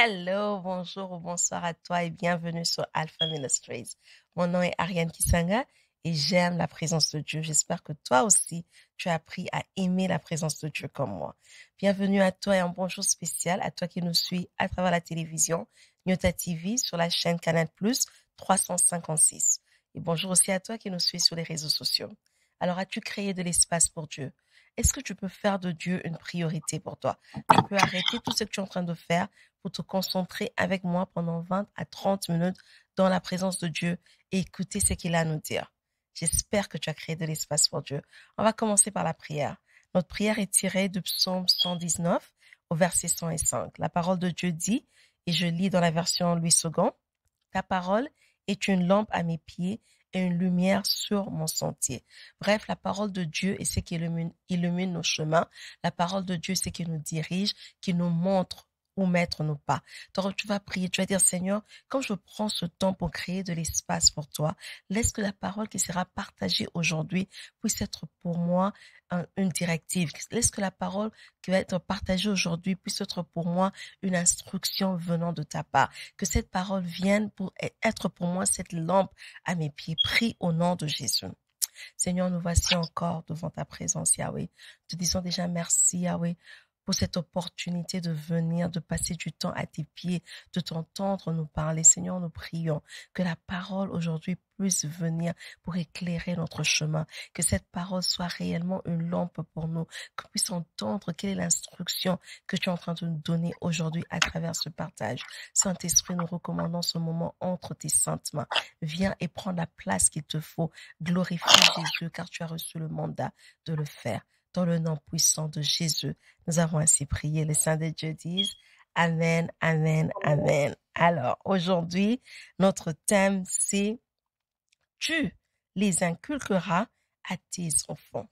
Hello, bonjour ou bonsoir à toi et bienvenue sur Alpha Ministries. Mon nom est Ariane Kisanga et j'aime la présence de Dieu. J'espère que toi aussi, tu as appris à aimer la présence de Dieu comme moi. Bienvenue à toi et un bonjour spécial à toi qui nous suis à travers la télévision, Nyota TV sur la chaîne Canal+ 356. Et bonjour aussi à toi qui nous suis sur les réseaux sociaux. Alors, as-tu créé de l'espace pour Dieu? Est-ce que tu peux faire de Dieu une priorité pour toi? Tu peux arrêter tout ce que tu es en train de faire pour te concentrer avec moi pendant 20 à 30 minutes dans la présence de Dieu et écouter ce qu'il a à nous dire. J'espère que tu as créé de l'espace pour Dieu. On va commencer par la prière. Notre prière est tirée du psaume 119 au verset 105. La parole de Dieu dit, et je lis dans la version Louis II, ta parole est une lampe à mes pieds et une lumière sur mon sentier. Bref, la parole de Dieu est ce qui illumine nos chemins. La parole de Dieu, c'est qui nous dirige, qui nous montre où mettre nos pas. Donc, tu vas prier, tu vas dire, Seigneur, quand je prends ce temps pour créer de l'espace pour toi, laisse que la parole qui sera partagée aujourd'hui puisse être pour moi une directive. Laisse que la parole qui va être partagée aujourd'hui puisse être pour moi une instruction venant de ta part. Que cette parole vienne pour être pour moi cette lampe à mes pieds. Prie au nom de Jésus. Seigneur, nous voici encore devant ta présence, Yahweh. Te disons déjà merci, Yahweh, pour cette opportunité de venir, de passer du temps à tes pieds, de t'entendre nous parler. Seigneur, nous prions que la parole aujourd'hui puisse venir pour éclairer notre chemin, que cette parole soit réellement une lampe pour nous, qu'on puisse entendre quelle est l'instruction que tu es en train de nous donner aujourd'hui à travers ce partage. Saint-Esprit, nous recommandons ce moment entre tes saintes mains. Viens et prends la place qu'il te faut. Glorifie Jésus car tu as reçu le mandat de le faire. Dans le nom puissant de Jésus, nous avons ainsi prié. Les saints de Dieu disent Amen, Amen, Amen. Alors, aujourd'hui, notre thème, c'est tu les inculqueras à tes enfants.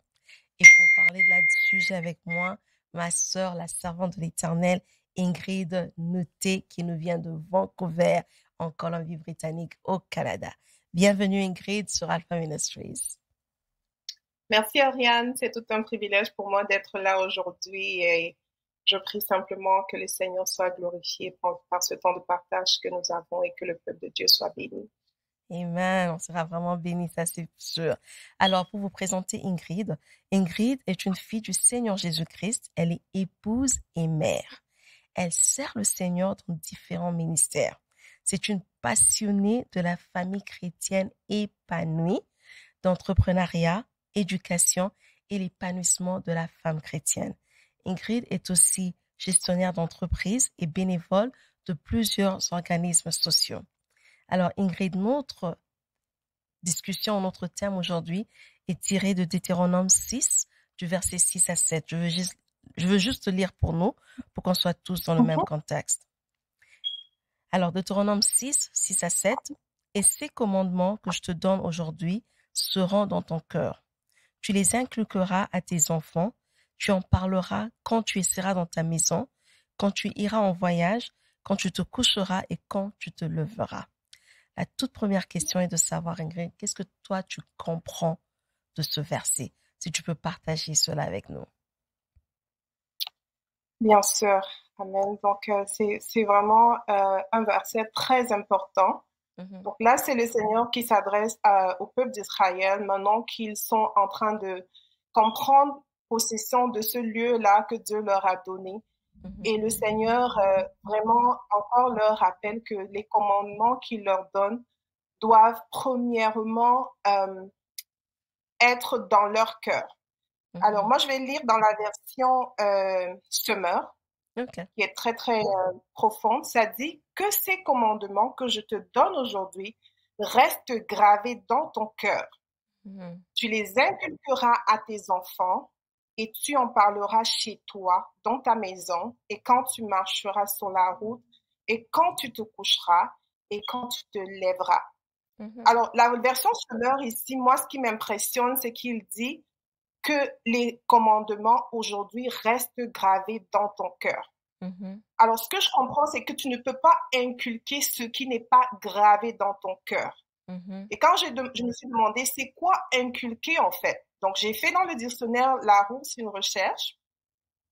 Et pour parler de la sujet avec moi, ma sœur, la servante de l'Éternel, Ingrid Nouté, qui nous vient de Vancouver, en Colombie-Britannique, au Canada. Bienvenue Ingrid sur Alpha Ministries. Merci Ariane, c'est tout un privilège pour moi d'être là aujourd'hui et je prie simplement que le Seigneur soit glorifié par ce temps de partage que nous avons et que le peuple de Dieu soit béni. Amen, on sera vraiment bénis, ça c'est sûr. Alors, pour vous présenter Ingrid, Ingrid est une fille du Seigneur Jésus-Christ, elle est épouse et mère. Elle sert le Seigneur dans différents ministères. C'est une passionnée de la famille chrétienne épanouie, d'entrepreneuriat, éducation et l'épanouissement de la femme chrétienne. Ingrid est aussi gestionnaire d'entreprise et bénévole de plusieurs organismes sociaux. Alors Ingrid, notre discussion, notre thème aujourd'hui est tiré de Deutéronome 6, du verset 6 à 7. Je veux juste lire pour nous, pour qu'on soit tous dans le même contexte. Alors, Deutéronome 6, 6 à 7. Et ces commandements que je te donne aujourd'hui seront dans ton cœur. Tu les inculqueras à tes enfants. Tu en parleras quand tu seras dans ta maison, quand tu iras en voyage, quand tu te coucheras et quand tu te leveras. La toute première question est de savoir, Ingrid, qu'est-ce que toi tu comprends de ce verset? Si tu peux partager cela avec nous. Bien sûr, Amen. Donc c'est vraiment un verset très important. Donc là, c'est le Seigneur qui s'adresse au peuple d'Israël maintenant qu'ils sont en train de comprendre possession de ce lieu-là que Dieu leur a donné. Et le Seigneur vraiment encore leur rappelle que les commandements qu'il leur donne doivent premièrement être dans leur cœur. Alors moi, je vais lire dans la version Summer, qui est très très profonde. Ça dit que ces commandements que je te donne aujourd'hui restent gravés dans ton cœur. Tu les inculqueras à tes enfants et tu en parleras chez toi, dans ta maison, et quand tu marcheras sur la route, et quand tu te coucheras, et quand tu te lèveras. Alors, la version Summer ici, moi, ce qui m'impressionne, c'est qu'il dit que les commandements aujourd'hui restent gravés dans ton cœur. Alors, ce que je comprends, c'est que tu ne peux pas inculquer ce qui n'est pas gravé dans ton cœur. Et quand je me suis demandé, c'est quoi inculquer en fait? Donc, j'ai fait dans le dictionnaire Larousse une recherche.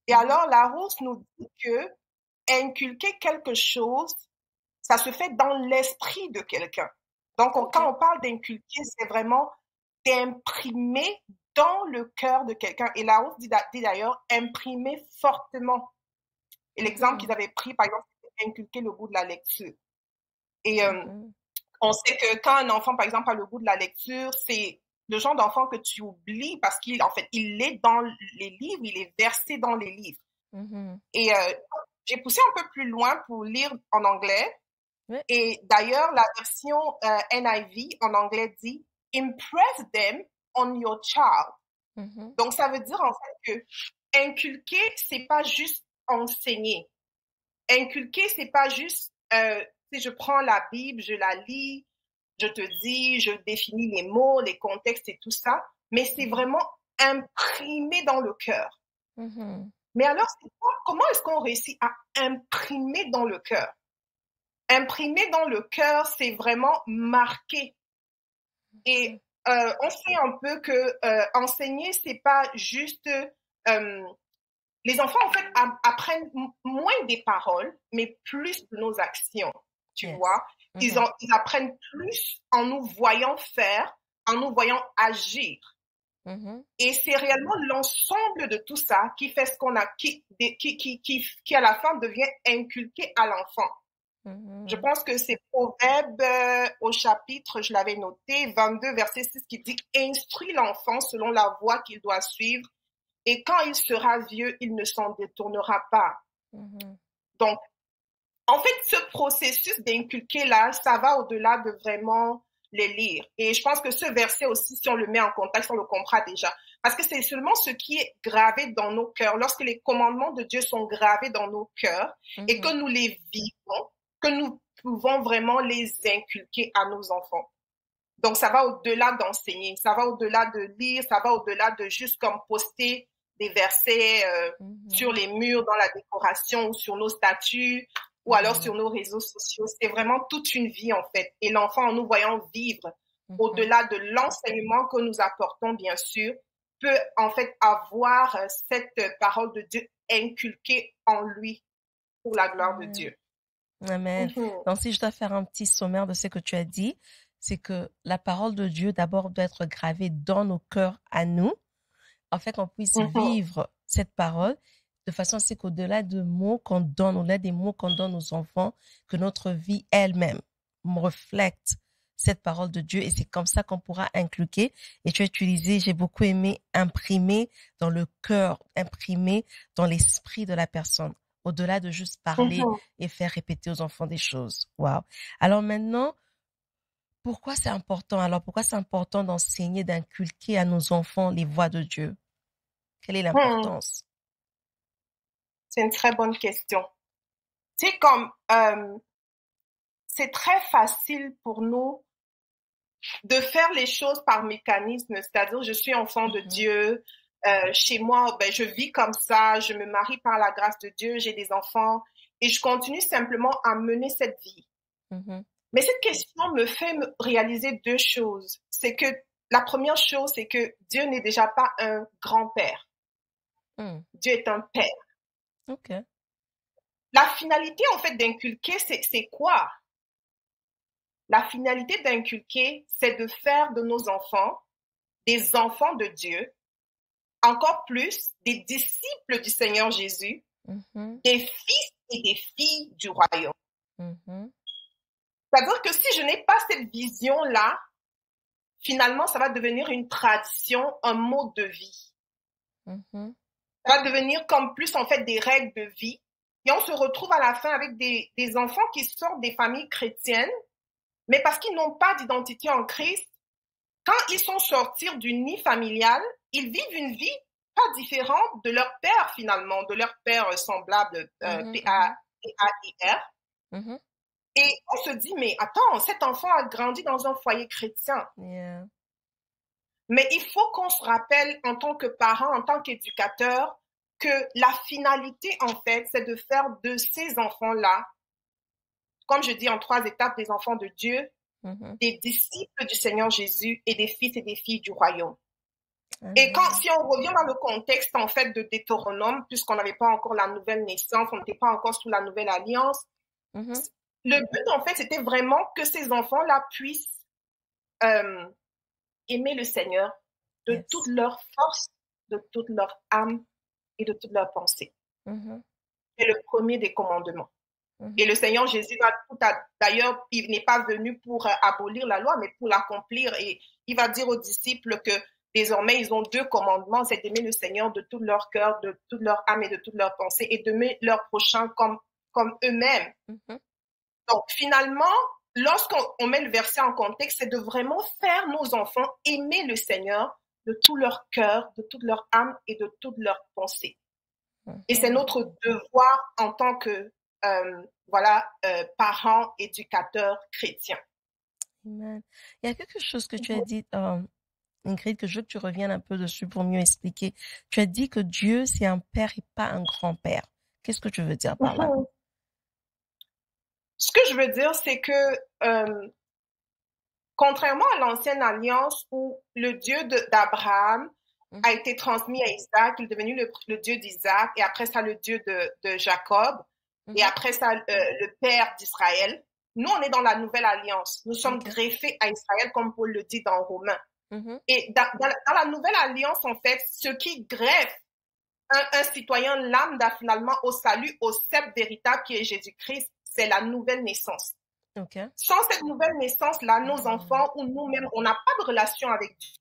Et alors, Larousse nous dit que inculquer quelque chose, ça se fait dans l'esprit de quelqu'un. Donc, quand on parle d'inculquer, c'est vraiment d'imprimer dans le cœur de quelqu'un. Et Larousse dit d'ailleurs imprimer fortement. Et l'exemple qu'ils avaient pris, par exemple, c'était inculquer le goût de la lecture. Et on sait que quand un enfant, par exemple, a le goût de la lecture, c'est le genre d'enfant que tu oublies parce qu'il est dans les livres, il est versé dans les livres. Et j'ai poussé un peu plus loin pour lire en anglais. Oui. Et d'ailleurs, la version NIV en anglais dit « Impress them on your child ». Donc, ça veut dire en fait que inculquer, c'est pas juste enseigner. Inculquer, c'est pas juste si je prends la Bible, je la lis, je te dis, je définis les mots, les contextes et tout ça, mais c'est vraiment imprimé dans le cœur. Mais alors, comment est-ce qu'on réussit à imprimer dans le cœur? Imprimer dans le cœur, c'est vraiment marquer. Et on sait un peu que enseigner, c'est pas juste... les enfants, en fait, apprennent moins des paroles, mais plus de nos actions, tu vois. Ils apprennent plus en nous voyant faire, en nous voyant agir. Et c'est réellement l'ensemble de tout ça qui fait ce qu'on a, qui à la fin devient inculqué à l'enfant. Je pense que c'est Proverbe au chapitre, je l'avais noté, 22, verset 6, qui dit « Instruis l'enfant selon la voie qu'il doit suivre, et quand il sera vieux, il ne s'en détournera pas. » Donc, en fait, ce processus d'inculquer là, ça va au-delà de vraiment les lire. Et je pense que ce verset aussi, si on le met en contexte, on le comprend déjà. Parce que c'est seulement ce qui est gravé dans nos cœurs, lorsque les commandements de Dieu sont gravés dans nos cœurs et que nous les vivons, que nous pouvons vraiment les inculquer à nos enfants. Donc, ça va au-delà d'enseigner, ça va au-delà de lire, ça va au-delà de juste comme poster des versets sur les murs, dans la décoration ou sur nos statuts ou alors sur nos réseaux sociaux. C'est vraiment toute une vie, en fait. Et l'enfant, en nous voyant vivre au-delà de l'enseignement que nous apportons, bien sûr, peut en fait avoir cette parole de Dieu inculquée en lui pour la gloire de Dieu. Amen. Donc, si je dois faire un petit sommaire de ce que tu as dit, c'est que la parole de Dieu, d'abord, doit être gravée dans nos cœurs à nous, en fait, qu'on puisse vivre cette parole de façon à ce qu'au-delà des mots qu'on donne, au-delà des mots qu'on donne aux enfants, que notre vie elle-même reflète cette parole de Dieu, et c'est comme ça qu'on pourra inculquer. Et tu as utilisé, j'ai beaucoup aimé, imprimer dans le cœur, imprimer dans l'esprit de la personne, au-delà de juste parler et faire répéter aux enfants des choses. Wow. Alors maintenant, pourquoi c'est important? Alors, pourquoi c'est important d'enseigner, d'inculquer à nos enfants les voies de Dieu? Quelle est l'importance? C'est une très bonne question. C'est comme, c'est très facile pour nous de faire les choses par mécanisme, c'est-à-dire je suis enfant de Dieu, chez moi, ben, je vis comme ça, je me marie par la grâce de Dieu, j'ai des enfants et je continue simplement à mener cette vie. Mais cette question me fait réaliser deux choses. C'est que la première chose, c'est que Dieu n'est déjà pas un grand-père. Dieu est un père. Okay. La finalité, en fait, d'inculquer, c'est quoi? La finalité d'inculquer, c'est de faire de nos enfants des enfants de Dieu, encore plus des disciples du Seigneur Jésus, des fils et des filles du royaume. C'est-à-dire que si je n'ai pas cette vision-là, finalement, ça va devenir une tradition, un mode de vie. Ça va devenir comme plus, en fait, des règles de vie. Et on se retrouve à la fin avec des enfants qui sortent des familles chrétiennes, mais parce qu'ils n'ont pas d'identité en Christ, quand ils sont sortis du nid familial, ils vivent une vie pas différente de leur père, finalement, de leur père semblable, P-A-I-R. Et on se dit, mais attends, cet enfant a grandi dans un foyer chrétien. Yeah. Mais il faut qu'on se rappelle, en tant que parent, en tant qu'éducateur, que la finalité, en fait, c'est de faire de ces enfants-là, comme je dis en 3 étapes, des enfants de Dieu, des disciples du Seigneur Jésus et des fils et des filles du royaume. Et si on revient dans le contexte, en fait, de Deutéronome, puisqu'on n'avait pas encore la nouvelle naissance, on n'était pas encore sous la nouvelle alliance, le but, en fait, c'était vraiment que ces enfants-là puissent aimer le Seigneur de toute leur force, de toute leur âme et de toute leur pensée. C'est le premier des commandements. Et le Seigneur Jésus d'ailleurs, il n'est pas venu pour abolir la loi, mais pour l'accomplir. Et il va dire aux disciples que désormais, ils ont 2 commandements, c'est d'aimer le Seigneur de tout leur cœur, de toute leur âme et de toute leur pensée, et d'aimer leur prochain comme eux-mêmes. Donc, finalement, lorsqu'on met le verset en contexte, c'est de vraiment faire nos enfants aimer le Seigneur de tout leur cœur, de toute leur âme et de toute leur pensée. Et c'est notre devoir en tant que parents, éducateurs, chrétiens. Amen. Il y a quelque chose que tu as dit, Ingrid, que je veux que tu reviennes un peu dessus pour mieux expliquer. Tu as dit que Dieu, c'est un père et pas un grand-père. Qu'est-ce que tu veux dire par là? Ce que je veux dire, c'est que contrairement à l'ancienne alliance où le Dieu d'Abraham a été transmis à Isaac, il est devenu le Dieu d'Isaac, et après ça, le Dieu de Jacob, et après ça, le Père d'Israël. Nous, on est dans la nouvelle alliance. Nous sommes greffés à Israël, comme Paul le dit dans Romains. Et dans la nouvelle alliance, en fait, ce qui greffe un citoyen lambda finalement au salut, au sceptre véritable qui est Jésus-Christ, c'est la nouvelle naissance. Sans cette nouvelle naissance-là, nos enfants ou nous-mêmes, on n'a pas de relation avec Dieu.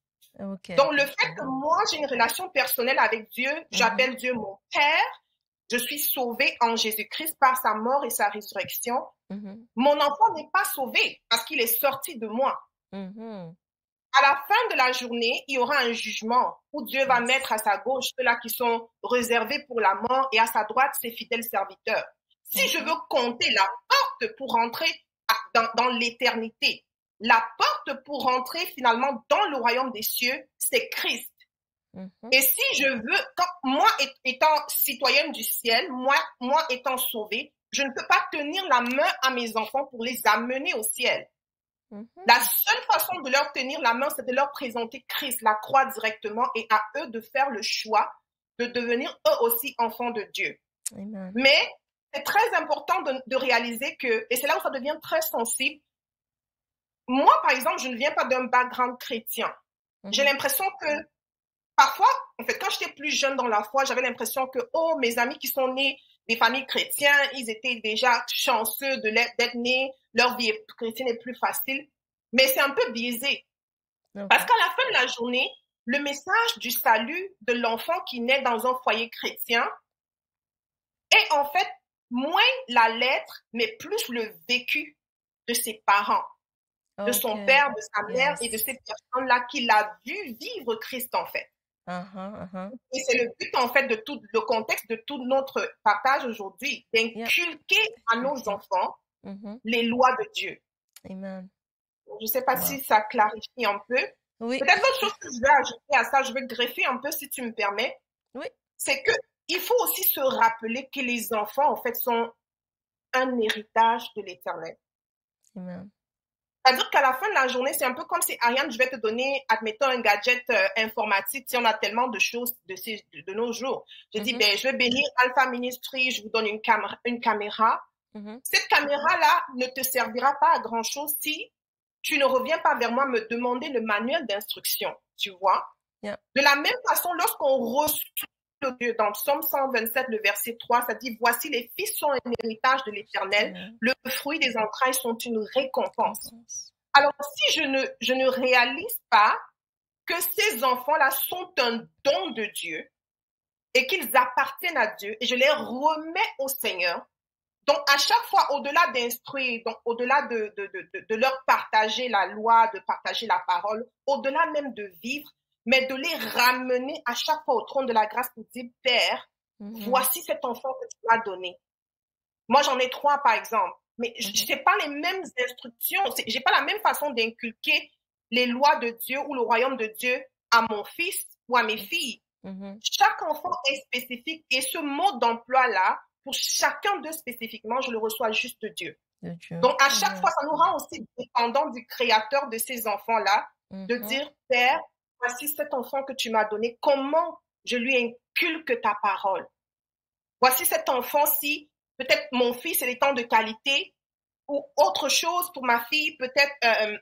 Donc, le fait que moi, j'ai une relation personnelle avec Dieu, j'appelle Dieu mon Père, je suis sauvée en Jésus-Christ par sa mort et sa résurrection. Mon enfant n'est pas sauvé parce qu'il est sorti de moi. À la fin de la journée, il y aura un jugement où Dieu va mettre à sa gauche ceux-là qui sont réservés pour la mort et à sa droite ses fidèles serviteurs. Si je veux compter la porte pour rentrer dans l'éternité, la porte pour rentrer finalement dans le royaume des cieux, c'est Christ. Et si je veux, moi étant citoyenne du ciel, moi étant sauvée, je ne peux pas tenir la main à mes enfants pour les amener au ciel. La seule façon de leur tenir la main, c'est de leur présenter Christ, la croix directement, et à eux de faire le choix de devenir eux aussi enfants de Dieu. Amen. Mais c'est très important de réaliser que, et c'est là où ça devient très sensible, moi, par exemple, je ne viens pas d'un background chrétien. J'ai l'impression que parfois, en fait, quand j'étais plus jeune dans la foi, j'avais l'impression que, mes amis qui sont nés des familles chrétiennes, ils étaient déjà chanceux d'être nés, leur vie chrétienne est plus facile. Mais c'est un peu biaisé. Parce qu'à la fin de la journée, le message du salut de l'enfant qui naît dans un foyer chrétien est en fait moins la lettre, mais plus le vécu de ses parents, de son père, de sa mère et de ces personnes-là qu'il a vu vivre Christ en fait. Et c'est le but en fait de tout le contexte de tout notre partage aujourd'hui, d'inculquer à nos enfants les lois de Dieu. Amen. Je ne sais pas si ça clarifie un peu. Oui. Peut-être autre chose que je vais ajouter à ça, je vais greffer un peu si tu me permets. Oui. C'est que il faut aussi se rappeler que les enfants en fait sont un héritage de l'Éternel. Amen. C'est-à-dire qu'à la fin de la journée, c'est un peu comme si, Ariane, je vais te donner, admettons, un gadget informatique, si on a tellement de choses de nos jours. Je dis, je vais bénir Alpha Ministry, je vous donne une caméra. Cette caméra-là ne te servira pas à grand-chose si tu ne reviens pas vers moi me demander le manuel d'instruction, tu vois. Yeah. De la même façon, lorsqu'on reçoit Dieu dans Psaume 127, le verset 3, ça dit, voici les fils sont un héritage de l'Éternel, le fruit des entrailles sont une récompense. Alors, si je ne réalise pas que ces enfants-là sont un don de Dieu et qu'ils appartiennent à Dieu et je les remets au Seigneur, donc à chaque fois, au-delà d'instruire, donc au-delà de leur partager la loi, de partager la parole, au-delà même de vivre, mais de les ramener à chaque fois au trône de la grâce pour dire, Père, voici cet enfant que tu m'as donné. Moi, j'en ai 3, par exemple, mais je n'ai pas les mêmes instructions, j'ai pas la même façon d'inculquer les lois de Dieu ou le royaume de Dieu à mon fils ou à mes filles. Chaque enfant est spécifique et ce mode d'emploi-là, pour chacun d'eux spécifiquement, je le reçois juste de Dieu. Donc, à chaque fois, ça nous rend aussi dépendants du créateur de ces enfants-là, de dire, Père, voici cet enfant que tu m'as donné, comment je lui inculque ta parole. Voici cet enfant-ci, peut-être mon fils, c'est des temps de qualité, ou autre chose pour ma fille, peut-être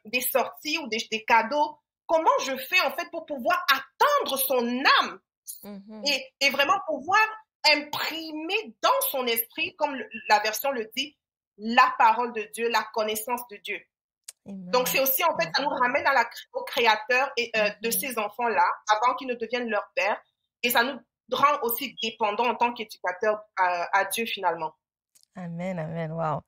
des sorties ou des cadeaux. Comment je fais en fait pour pouvoir atteindre son âme et vraiment pouvoir imprimer dans son esprit, comme la version le dit, la parole de Dieu, la connaissance de Dieu. Amen. Donc c'est aussi en fait, ça nous ramène au Créateur et, de ces enfants-là, avant qu'ils ne deviennent leur père, et ça nous rend aussi dépendants en tant qu'éducateurs à Dieu finalement. Amen, amen, wow.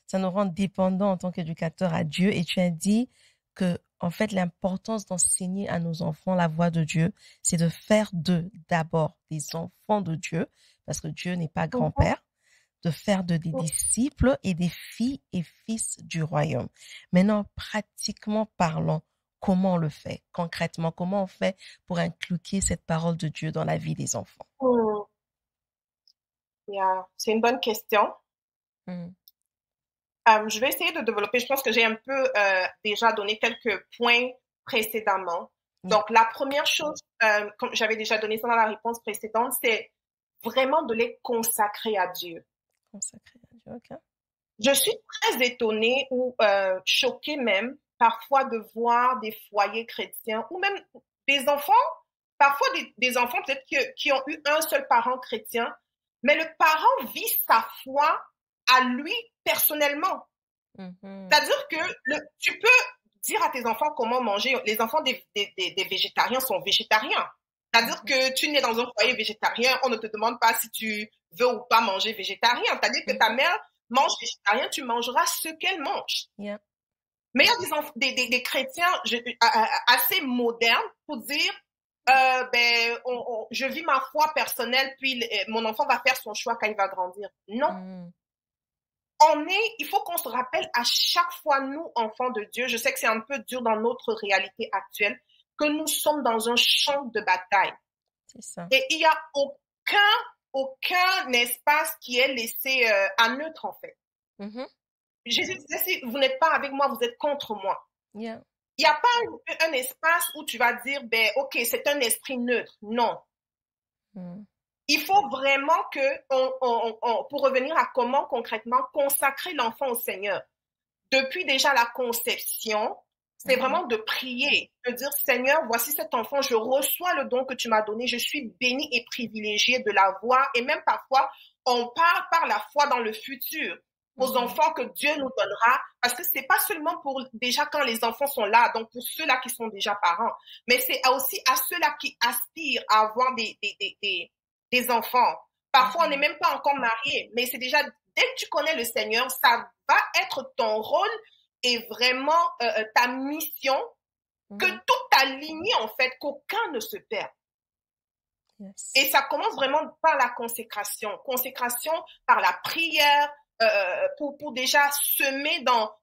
Ça nous rend dépendants en tant qu'éducateurs à Dieu. Et tu as dit que, en fait, l'importance d'enseigner à nos enfants la voix de Dieu, c'est de faire d'eux d'abord des enfants de Dieu, parce que Dieu n'est pas grand-père, de faire d'eux des disciples et des filles et fils du royaume. Maintenant, pratiquement parlant, comment on le fait concrètement? Comment on fait pour inculquer cette parole de Dieu dans la vie des enfants? Yeah. C'est une bonne question. Je vais essayer de développer. Je pense que j'ai un peu déjà donné quelques points précédemment. Donc, la première chose, comme j'avais déjà donné ça dans la réponse précédente, c'est vraiment de les consacrer à Dieu. Consacrer à Dieu, ok. Je suis très étonnée ou choquée même parfois de voir des foyers chrétiens ou même des enfants, parfois des enfants peut-être qui ont eu un seul parent chrétien, mais le parent vit sa foi à lui personnellement. C'est-à-dire que tu peux dire à tes enfants comment manger. Les enfants des végétariens sont végétariens. C'est-à-dire que tu nais dans un foyer végétarien, on ne te demande pas si tu veux ou pas manger végétarien. C'est-à-dire que ta mère mange végétarien, tu mangeras ce qu'elle mange. Yeah. Mais il y a des chrétiens assez modernes pour dire je vis ma foi personnelle, puis mon enfant va faire son choix quand il va grandir. Non. Il faut qu'on se rappelle à chaque fois, nous, enfants de Dieu, je sais que c'est un peu dur dans notre réalité actuelle, que nous sommes dans un champ de bataille. C'est ça. Et il n'y a aucun espace qui est laissé à neutre, en fait. Jésus disait, si vous n'êtes pas avec moi, vous êtes contre moi. Yeah. Il n'y a pas un espace où tu vas dire, ok, c'est un esprit neutre. Non. Il faut vraiment que, pour revenir à comment concrètement consacrer l'enfant au Seigneur. Depuis déjà la conception, c'est vraiment de prier, de dire, Seigneur, voici cet enfant, je reçois le don que tu m'as donné, je suis béni et privilégié de l'avoir. Et même parfois, on parle par la foi dans le futur aux enfants que Dieu nous donnera, parce que c'est pas seulement pour déjà quand les enfants sont là, donc pour ceux-là qui sont déjà parents, mais c'est aussi à ceux-là qui aspirent à avoir des enfants. Parfois, on n'est même pas encore marié, mais c'est déjà, dès que tu connais le Seigneur, ça va être ton rôle et vraiment ta mission, que tout aligné en fait, qu'aucun ne se perde. Yes. Et ça commence vraiment par la consécration par la prière, pour déjà semer dans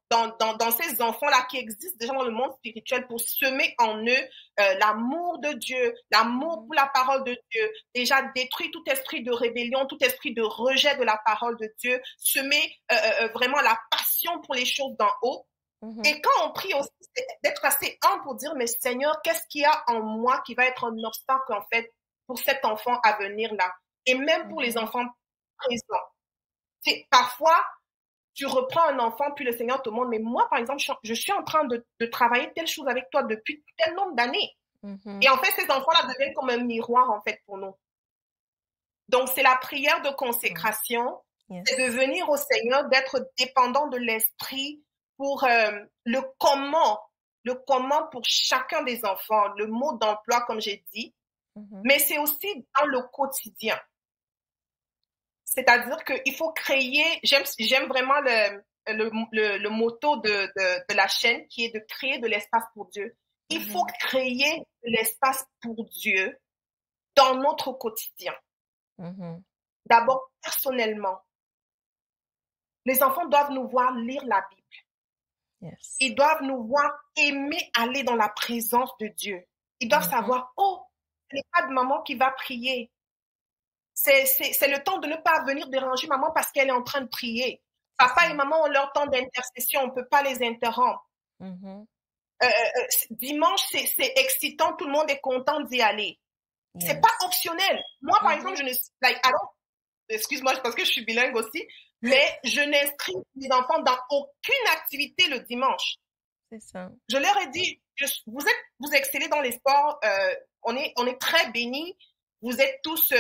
ces enfants-là qui existent déjà dans le monde spirituel, pour semer en eux l'amour de Dieu, l'amour pour la parole de Dieu, déjà détruire tout esprit de rébellion, tout esprit de rejet de la parole de Dieu, semer vraiment la passion pour les choses d'en haut. Et quand on prie aussi, c'est d'être assez humble pour dire, mais Seigneur, qu'est-ce qu'il y a en moi qui va être un obstacle en fait pour cet enfant à venir là, et même pour les enfants présents. Parfois, tu reprends un enfant, puis le Seigneur te montre, mais moi, par exemple, je suis en train de travailler telle chose avec toi depuis tel nombre d'années. Et en fait, ces enfants-là deviennent comme un miroir, en fait, pour nous. Donc, c'est la prière de consécration, c'est de venir au Seigneur, d'être dépendant de l'Esprit pour le comment pour chacun des enfants, le mot d'emploi, comme j'ai dit, mais c'est aussi dans le quotidien. C'est-à-dire qu'il faut créer, j'aime vraiment le motto de la chaîne qui est de créer de l'espace pour Dieu. Il faut créer de l'espace pour Dieu dans notre quotidien. D'abord, personnellement, les enfants doivent nous voir lire la Bible. Yes. Ils doivent nous voir aimer aller dans la présence de Dieu. Ils doivent savoir, ce n'est pas de maman qui va prier. C'est le temps de ne pas venir déranger maman parce qu'elle est en train de prier. Papa et maman ont leur temps d'intercession, on ne peut pas les interrompre. dimanche, c'est excitant, tout le monde est content d'y aller. Yes. C'est pas optionnel. Moi, par exemple, je ne, excuse-moi, parce que je suis bilingue aussi, mais je n'inscris mes enfants dans aucune activité le dimanche. C'est ça. Je leur ai dit, vous excellez dans les sports, on est très bénis, vous êtes tous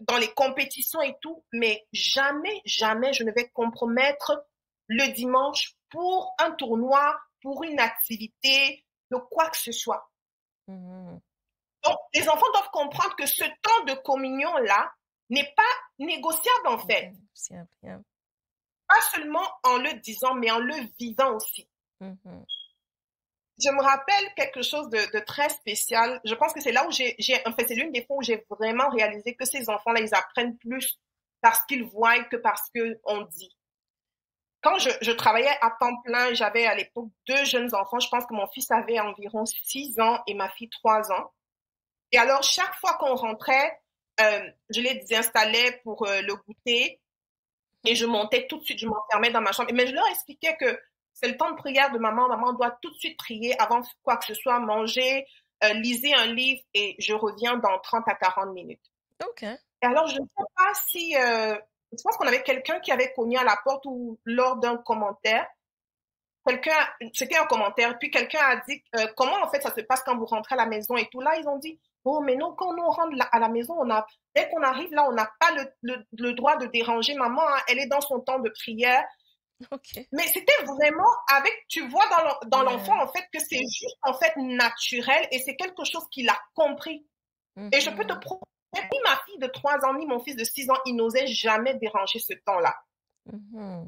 dans les compétitions et tout, mais jamais je ne vais compromettre le dimanche pour un tournoi, pour une activité, de quoi que ce soit. Mm-hmm. Donc, les enfants doivent comprendre que ce temps de communion-là n'est pas négociable en fait. Yeah. Pas seulement en le disant, mais en le vivant aussi. Mm-hmm. Je me rappelle quelque chose de très spécial. Je pense que c'est là où c'est l'une des fois où j'ai vraiment réalisé que ces enfants-là, ils apprennent plus parce qu'ils voient que parce qu'on dit. Quand je travaillais à temps plein, j'avais à l'époque 2 jeunes enfants. Je pense que mon fils avait environ 6 ans et ma fille 3 ans. Et alors, chaque fois qu'on rentrait, je les désinstallais pour le goûter et je montais tout de suite, je m'enfermais dans ma chambre. Mais je leur expliquais que c'est le temps de prière de maman. Maman doit tout de suite prier avant quoi que ce soit, manger, lisez un livre et je reviens dans 30 à 40 minutes. OK. Et alors, je ne sais pas si... je pense qu'on avait quelqu'un qui avait cogné à la porte ou lors d'un commentaire. C'était un commentaire, puis quelqu'un a dit comment en fait ça se passe quand vous rentrez à la maison et tout. Là, ils ont dit, oh, mais non, quand nous rentre à la maison, dès qu'on arrive là, on n'a pas le droit de déranger maman, hein, elle est dans son temps de prière. Okay. Mais c'était vraiment tu vois dans l'enfant en fait que c'est juste en fait naturel et c'est quelque chose qu'il a compris. Mm-hmm. Et je peux te prouver, ni ma fille de 3 ans, ni mon fils de 6 ans, ils n'osaient jamais déranger ce temps-là. Mm-hmm.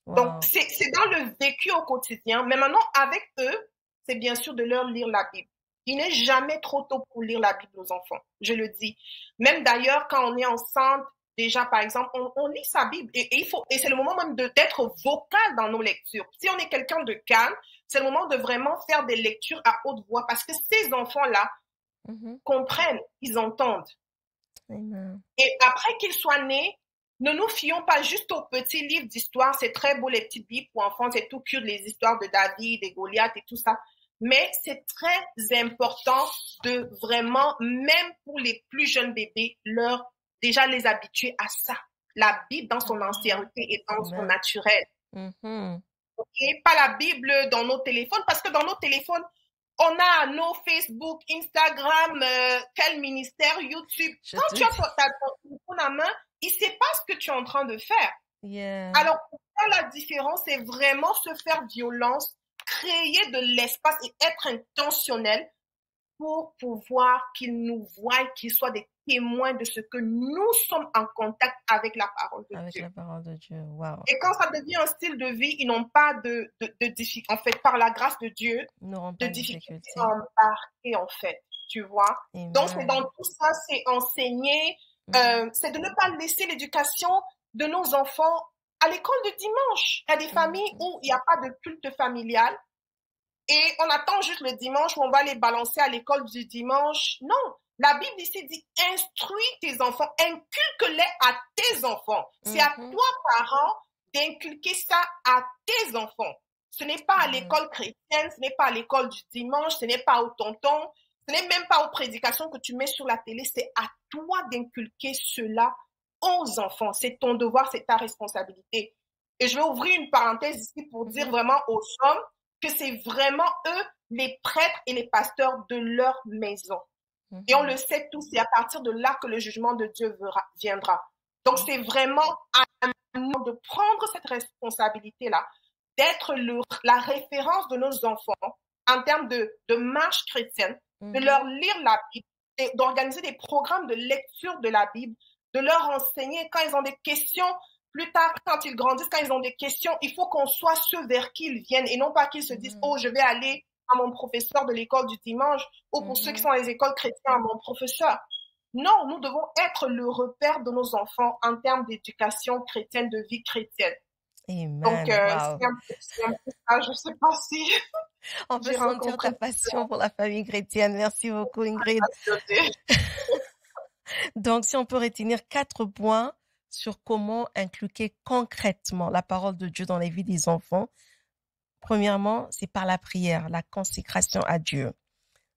Wow. Donc, c'est dans le vécu au quotidien. Mais maintenant, avec eux, c'est bien sûr de leur lire la Bible. Il n'est jamais trop tôt pour lire la Bible aux enfants, je le dis. Même d'ailleurs, quand on est enceinte, déjà, par exemple, on lit sa Bible. Et c'est le moment même d'être vocal dans nos lectures. Si on est quelqu'un de calme, c'est le moment de vraiment faire des lectures à haute voix. Parce que ces enfants-là comprennent, ils entendent. Amen. Et après qu'ils soient nés, ne nous fions pas juste aux petits livres d'histoire. C'est très beau, les petites bibles pour enfants, c'est tout cute, les histoires de David, de Goliath et tout ça. Mais c'est très important de vraiment, même pour les plus jeunes bébés, déjà les habituer à ça. La Bible dans son ancienneté et dans son naturel. Mm-hmm. Et pas la Bible dans nos téléphones, parce que dans nos téléphones, on a nos Facebook, Instagram, quel ministère, YouTube. Quand tu as ton téléphone à main, il ne sait pas ce que tu es en train de faire. Yeah. Alors, pour faire la différence, c'est vraiment se faire violence, créer de l'espace et être intentionnel pour pouvoir qu'ils nous voient, qu'ils soient des témoins de ce que nous sommes en contact avec la parole de Dieu. Avec la parole de Dieu, wow. Et quand ça devient un style de vie, ils n'ont pas de difficulté. En fait, par la grâce de Dieu, de difficulté à embarquer, en fait, tu vois. Amen. Donc, c'est dans tout ça, c'est enseigner, c'est de ne pas laisser l'éducation de nos enfants à l'école de dimanche. Il y a des familles où il n'y a pas de culte familial et on attend juste le dimanche où on va les balancer à l'école du dimanche. Non, la Bible ici dit instruis tes enfants, inculque-les à tes enfants. C'est à toi, parent, d'inculquer ça à tes enfants. Ce n'est pas à l'école chrétienne, ce n'est pas à l'école du dimanche, ce n'est pas au tonton, ce n'est même pas aux prédications que tu mets sur la télé, c'est à toi d'inculquer cela aux enfants. C'est ton devoir, c'est ta responsabilité. Et je vais ouvrir une parenthèse ici pour dire vraiment aux hommes que c'est vraiment eux, les prêtres et les pasteurs de leur maison. Et on le sait tous, c'est à partir de là que le jugement de Dieu viendra. Donc, c'est vraiment à nous de prendre cette responsabilité-là, d'être la référence de nos enfants en termes de marche chrétienne, de leur lire la Bible, d'organiser des programmes de lecture de la Bible, de leur enseigner quand ils ont des questions. Plus tard, quand ils grandissent, quand ils ont des questions, il faut qu'on soit ceux vers qui ils viennent et non pas qu'ils se disent « Oh, je vais aller à mon professeur de l'école du dimanche » ou pour ceux qui sont à les écoles chrétiennes, à mon professeur. Non, nous devons être le repère de nos enfants en termes d'éducation chrétienne, de vie chrétienne. Amen. Donc, wow. c'est un peu ça. Je ne sais pas si... On peut sentir ta passion pour la famille chrétienne. Merci beaucoup, Ingrid. Donc, si on peut retenir 4 points sur comment inculquer concrètement la parole de Dieu dans les vies des enfants, Premièrement, c'est par la prière, la consécration à Dieu.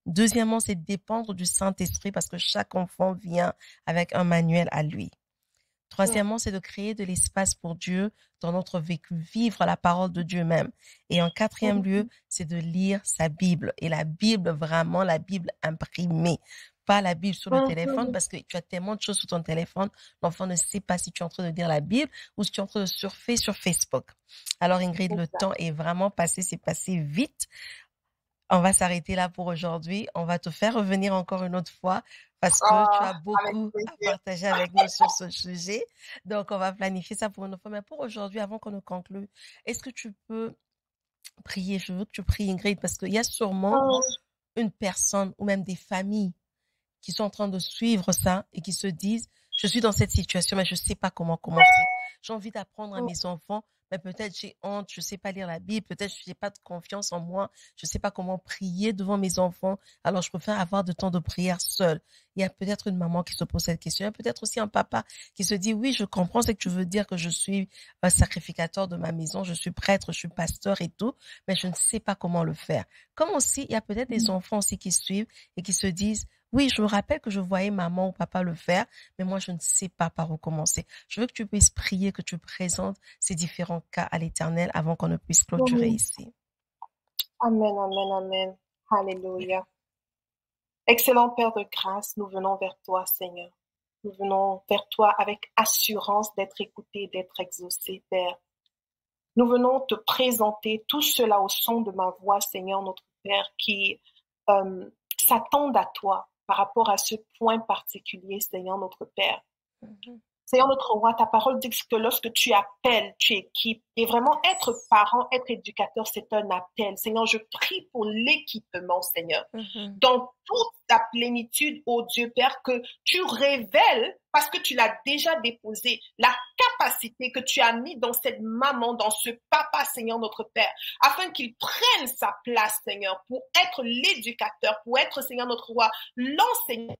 Deuxièmement, c'est dépendre du Saint-Esprit parce que chaque enfant vient avec un manuel à lui. Troisièmement, c'est de créer de l'espace pour Dieu dans notre vécu, vivre la parole de Dieu même. Et en quatrième lieu, c'est de lire sa Bible. Et la Bible, vraiment la Bible imprimée. Pas la Bible sur le téléphone parce que tu as tellement de choses sur ton téléphone. L'enfant ne sait pas si tu es en train de lire la Bible ou si tu es en train de surfer sur Facebook. Alors Ingrid, le temps est vraiment passé, c'est passé vite. On va s'arrêter là pour aujourd'hui. On va te faire revenir encore une autre fois parce que tu as beaucoup à partager avec nous sur ce sujet. Donc, on va planifier ça pour une autre fois. Mais pour aujourd'hui, avant qu'on ne conclue, est-ce que tu peux prier? Je veux que tu pries, Ingrid, parce qu'il y a sûrement une personne ou même des familles qui sont en train de suivre ça et qui se disent, je suis dans cette situation, mais je ne sais pas comment commencer. J'ai envie d'apprendre à mes enfants, mais peut-être j'ai honte, je ne sais pas lire la Bible, peut-être je n'ai pas de confiance en moi, je ne sais pas comment prier devant mes enfants, alors je préfère avoir de temps de prière seule. Il y a peut-être une maman qui se pose cette question, il y a peut-être aussi un papa qui se dit, oui, je comprends ce que tu veux dire, que je suis un sacrificateur de ma maison, je suis prêtre, je suis pasteur et tout, mais je ne sais pas comment le faire. Comme aussi, il y a peut-être des enfants aussi qui suivent et qui se disent, oui, je me rappelle que je voyais maman ou papa le faire, mais moi, je ne sais pas par où commencer. Je veux que tu puisses prier, que tu présentes ces différents cas à l'Éternel avant qu'on ne puisse clôturer ici. Amen, amen, amen. Alléluia. Excellent Père de grâce, nous venons vers toi, Seigneur. Nous venons vers toi avec assurance d'être écoutés, d'être exaucés, Père. Nous venons te présenter tout cela au son de ma voix, Seigneur, notre Père, qui s'attendent à toi par rapport à ce point particulier, Seigneur, notre Père. Seigneur notre roi, ta parole dit que lorsque tu appelles, tu équipes. Et vraiment, être parent, être éducateur, c'est un appel. Seigneur, je prie pour l'équipement, Seigneur. Dans toute ta plénitude, ô Dieu Père, que tu révèles, parce que tu l'as déjà déposé, la capacité que tu as mis dans cette maman, dans ce papa, Seigneur notre Père, afin qu'il prenne sa place, Seigneur, pour être l'éducateur, pour être, Seigneur notre roi, l'enseignant,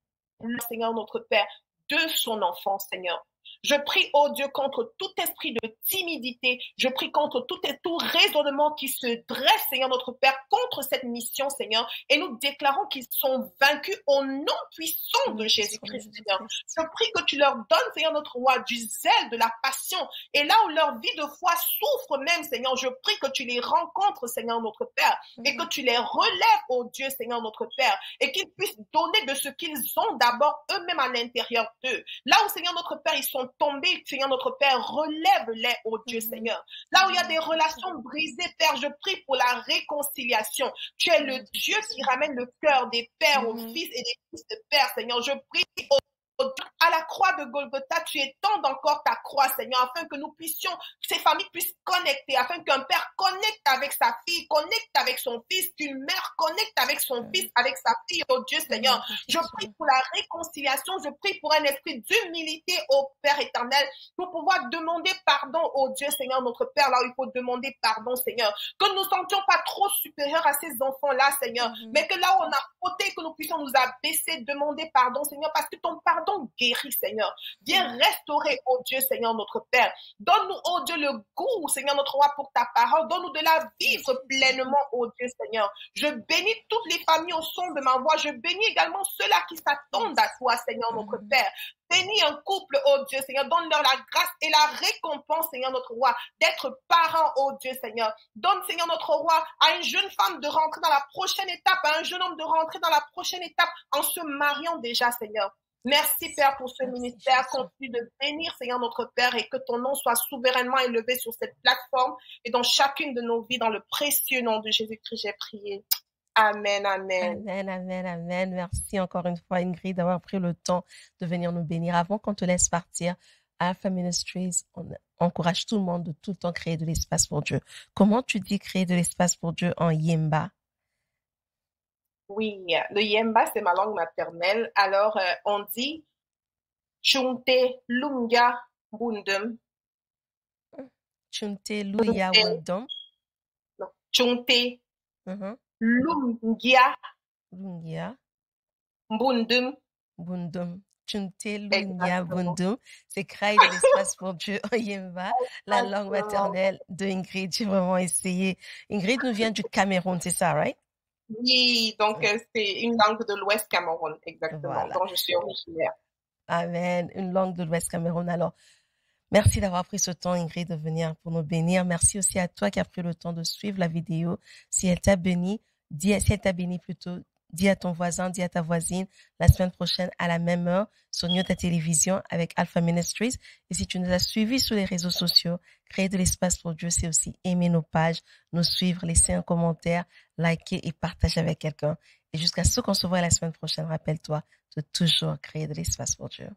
Seigneur notre Père, de son enfant, Seigneur. Je prie, oh Dieu, contre tout esprit de timidité. Je prie contre tout raisonnement qui se dresse, Seigneur notre Père, contre cette mission, Seigneur. Et nous déclarons qu'ils sont vaincus au nom puissant de Jésus-Christ, Seigneur. Je prie que tu leur donnes, Seigneur notre roi, du zèle, de la passion. Et là où leur vie de foi souffre même, Seigneur, je prie que tu les rencontres, Seigneur notre Père, et que tu les relèves, oh Dieu, Seigneur notre Père, et qu'ils puissent donner de ce qu'ils ont d'abord eux-mêmes à l'intérieur d'eux. Là où, Seigneur notre Père, ils sont tombés, Seigneur notre Père, relève-les, oh Dieu Seigneur. Là où il y a des relations brisées, Père, je prie pour la réconciliation. Tu es le Dieu qui ramène le cœur des pères aux fils et des fils de pères, Seigneur. Je prie à la croix de Golgotha, tu étends encore ta croix, Seigneur, afin que nous puissions, ces familles puissent connecter, afin qu'un père connecte avec sa fille, connecte avec son fils, qu'une mère connecte avec son fils, avec sa fille, oh Dieu Seigneur. Je prie pour la réconciliation, je prie pour un esprit d'humilité au Père éternel, pour pouvoir demander pardon au Dieu Seigneur, notre Père, là où il faut demander pardon, Seigneur. Que nous ne sentions pas trop supérieurs à ces enfants-là, Seigneur, mais que là où on a fauté, que nous puissions nous abaisser, demander pardon, Seigneur, parce que ton pardon guérit, Seigneur. Viens restaurer, oh Dieu, Seigneur, notre Père. Donne-nous, oh Dieu, le goût, Seigneur, notre roi, pour ta parole. Donne-nous de la vivre pleinement, oh Dieu, Seigneur. Je bénis toutes les familles au son de ma voix. Je bénis également ceux-là qui s'attendent à toi, Seigneur, notre Père. Bénis un couple, oh Dieu, Seigneur. Donne-leur la grâce et la récompense, Seigneur, notre roi, d'être parents, oh Dieu, Seigneur. Donne, Seigneur, notre roi, à une jeune femme de rentrer dans la prochaine étape, à un jeune homme de rentrer dans la prochaine étape en se mariant déjà, Seigneur. Merci, Père, pour ce ministère. Continue de bénir, Seigneur, notre Père, et que ton nom soit souverainement élevé sur cette plateforme et dans chacune de nos vies, dans le précieux nom de Jésus-Christ, j'ai prié. Amen, amen. Amen, amen, amen. Merci encore une fois, Ingrid, d'avoir pris le temps de venir nous bénir. Avant qu'on te laisse partir, Alpha Ministries, on encourage tout le monde de tout le temps créer de l'espace pour Dieu. Comment tu dis créer de l'espace pour Dieu en Yemba? Oui, le Yemba, c'est ma langue maternelle. Alors, on dit Chunte Lunga Bundum. Chunte Luya Wundum. Chunte Lungia Lungia Bundum. Bundum. Chuntelunya Bundum. C'est créer de l'espace pour Dieu en Yemba, la langue maternelle de Ingrid. J'ai vraiment essayé. Ingrid nous vient du Cameroun, c'est ça, right? Oui, donc c'est une langue de l'Ouest Cameroun, exactement, dont je suis originaire. Amen, une langue de l'Ouest Cameroun. Alors, merci d'avoir pris ce temps, Ingrid, de venir pour nous bénir. Merci aussi à toi qui as pris le temps de suivre la vidéo. Si elle t'a béni, dis à ton voisin, dis à ta voisine la semaine prochaine à la même heure sur ta télévision avec Alpha Ministries. Et si tu nous as suivis sur les réseaux sociaux, créer de l'espace pour Dieu, c'est aussi aimer nos pages, nous suivre, laisser un commentaire, liker et partager avec quelqu'un. Et jusqu'à ce qu'on se voit la semaine prochaine, rappelle-toi de toujours créer de l'espace pour Dieu.